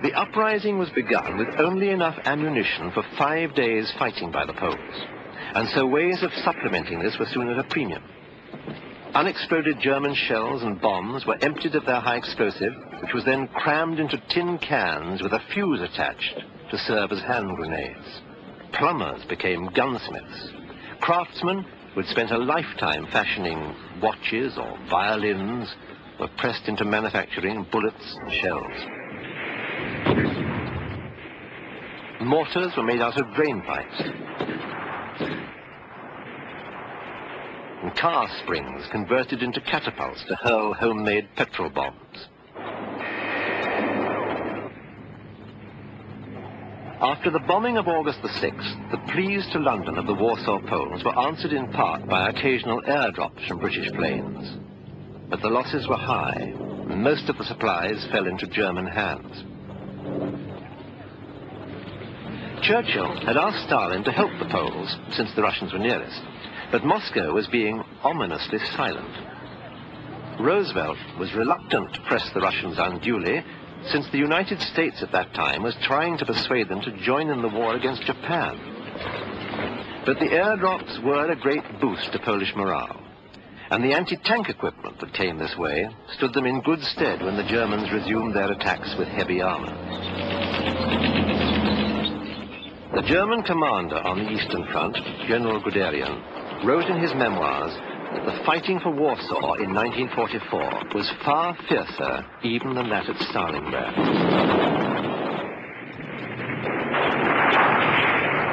The uprising was begun with only enough ammunition for 5 days fighting by the Poles, and so ways of supplementing this were soon at a premium. Unexploded German shells and bombs were emptied of their high explosive, which was then crammed into tin cans with a fuse attached to serve as hand grenades. Plumbers became gunsmiths. Craftsmen who had spent a lifetime fashioning watches or violins were pressed into manufacturing bullets and shells. Mortars were made out of drain pipes, and car springs converted into catapults to hurl homemade petrol bombs. After the bombing of August the 6th, the pleas to London of the Warsaw Poles were answered in part by occasional airdrops from British planes. But the losses were high, and most of the supplies fell into German hands. Churchill had asked Stalin to help the Poles, since the Russians were nearest, but Moscow was being ominously silent. Roosevelt was reluctant to press the Russians unduly, since the United States at that time was trying to persuade them to join in the war against Japan. But the airdrops were a great boost to Polish morale, and the anti-tank equipment that came this way stood them in good stead when the Germans resumed their attacks with heavy armor. The German commander on the Eastern Front, General Guderian, wrote in his memoirs that the fighting for Warsaw in 1944 was far fiercer even than that at Stalingrad.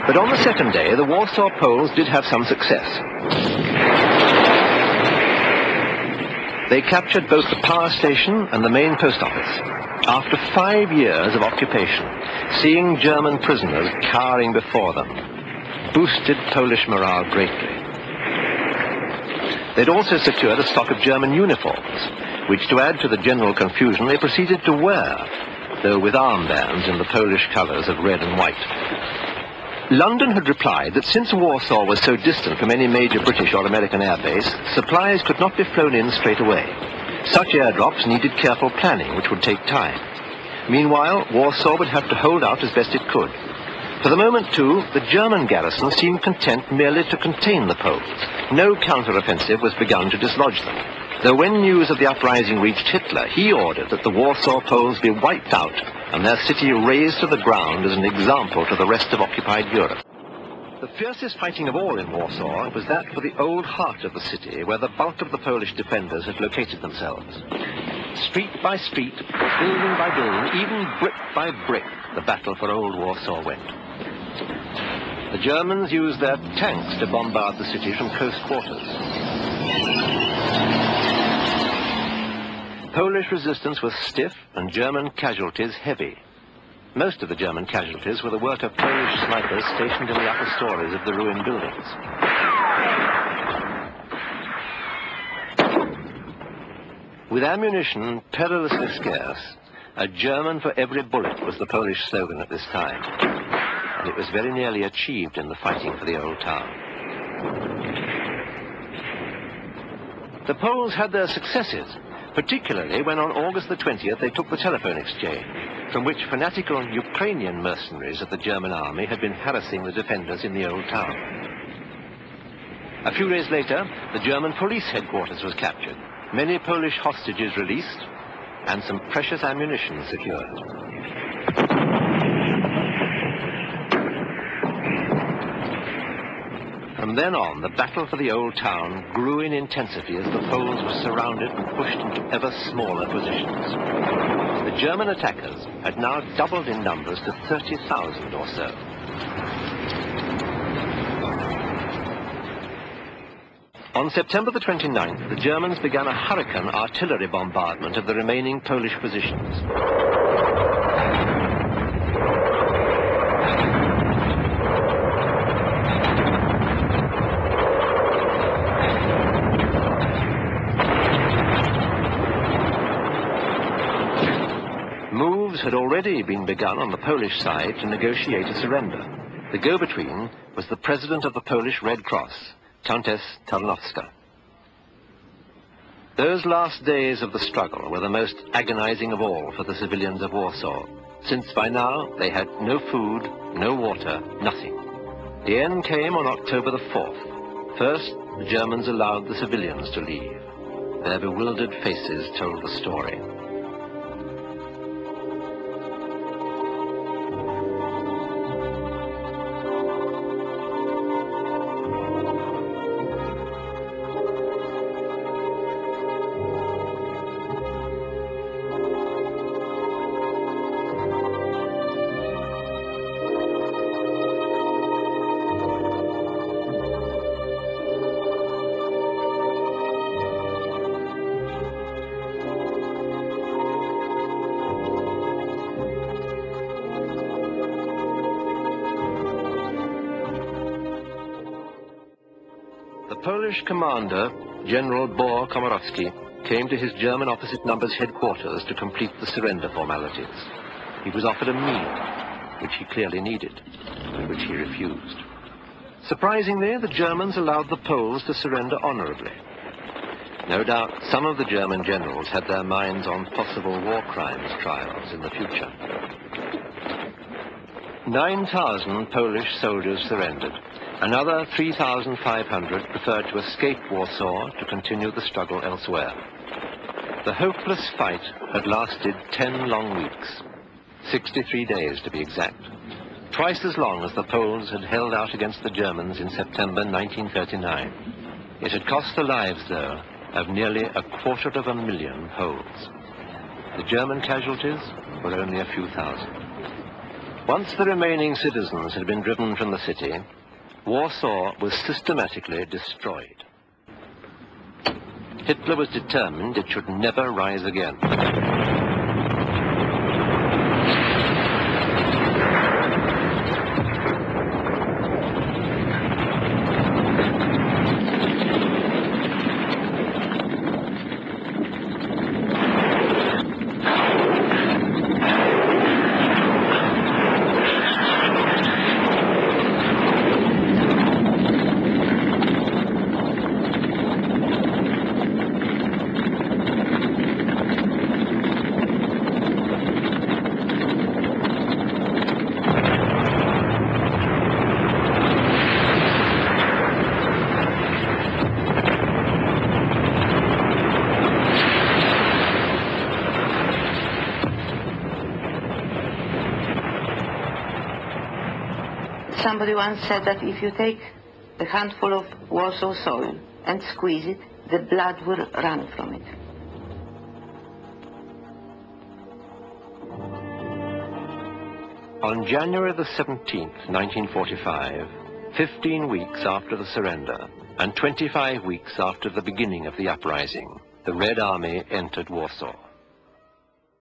But on the second day, the Warsaw Poles did have some success. They captured both the power station and the main post office. After 5 years of occupation, seeing German prisoners cowering before them boosted Polish morale greatly. They'd also secured a stock of German uniforms, which, to add to the general confusion, they proceeded to wear, though with armbands in the Polish colours of red and white. London had replied that since Warsaw was so distant from any major British or American airbase, supplies could not be flown in straight away. Such airdrops needed careful planning, which would take time. Meanwhile, Warsaw would have to hold out as best it could. For the moment, too, the German garrison seemed content merely to contain the Poles. No counter-offensive was begun to dislodge them, though when news of the uprising reached Hitler, he ordered that the Warsaw Poles be wiped out and their city razed to the ground as an example to the rest of occupied Europe. The fiercest fighting of all in Warsaw was that for the old heart of the city, where the bulk of the Polish defenders had located themselves. Street by street, building by building, even brick by brick, the battle for old Warsaw went. The Germans used their tanks to bombard the city from close quarters. Polish resistance was stiff and German casualties heavy. Most of the German casualties were the work of Polish snipers stationed in the upper stories of the ruined buildings. With ammunition perilously scarce, a German for every bullet was the Polish slogan at this time, and it was very nearly achieved in the fighting for the old town. The Poles had their successes, particularly when on August the 20th they took the telephone exchange, from which fanatical Ukrainian mercenaries of the German army had been harassing the defenders in the old town. A few days later, the German police headquarters was captured, many Polish hostages released, and some precious ammunition secured. From then on, the battle for the old town grew in intensity as the Poles were surrounded and pushed into ever smaller positions. The German attackers had now doubled in numbers to 30,000 or so. On September the 29th, the Germans began a hurricane artillery bombardment of the remaining Polish positions. Moves had already been begun on the Polish side to negotiate a surrender. The go-between was the president of the Polish Red Cross, Countess Tarnowska. Those last days of the struggle were the most agonizing of all for the civilians of Warsaw. since by now they had no food, no water, nothing. The end came on October the 4th. First, the Germans allowed the civilians to leave. Their bewildered faces told the story. The Polish commander, General Komorowski, came to his German opposite number's headquarters to complete the surrender formalities. He was offered a meal, which he clearly needed, and which he refused. Surprisingly, the Germans allowed the Poles to surrender honorably. No doubt some of the German generals had their minds on possible war crimes trials in the future. 9,000 Polish soldiers surrendered. Another 3,500 preferred to escape Warsaw to continue the struggle elsewhere. The hopeless fight had lasted 10 long weeks, 63 days to be exact, twice as long as the Poles had held out against the Germans in September 1939. It had cost the lives, though, of nearly 250,000 Poles. The German casualties were only a few thousand. Once the remaining citizens had been driven from the city, Warsaw was systematically destroyed. Hitler was determined it should never rise again. Somebody once said that if you take a handful of Warsaw soil and squeeze it, the blood will run from it. On January the 17th, 1945, 15 weeks after the surrender and 25 weeks after the beginning of the uprising, the Red Army entered Warsaw.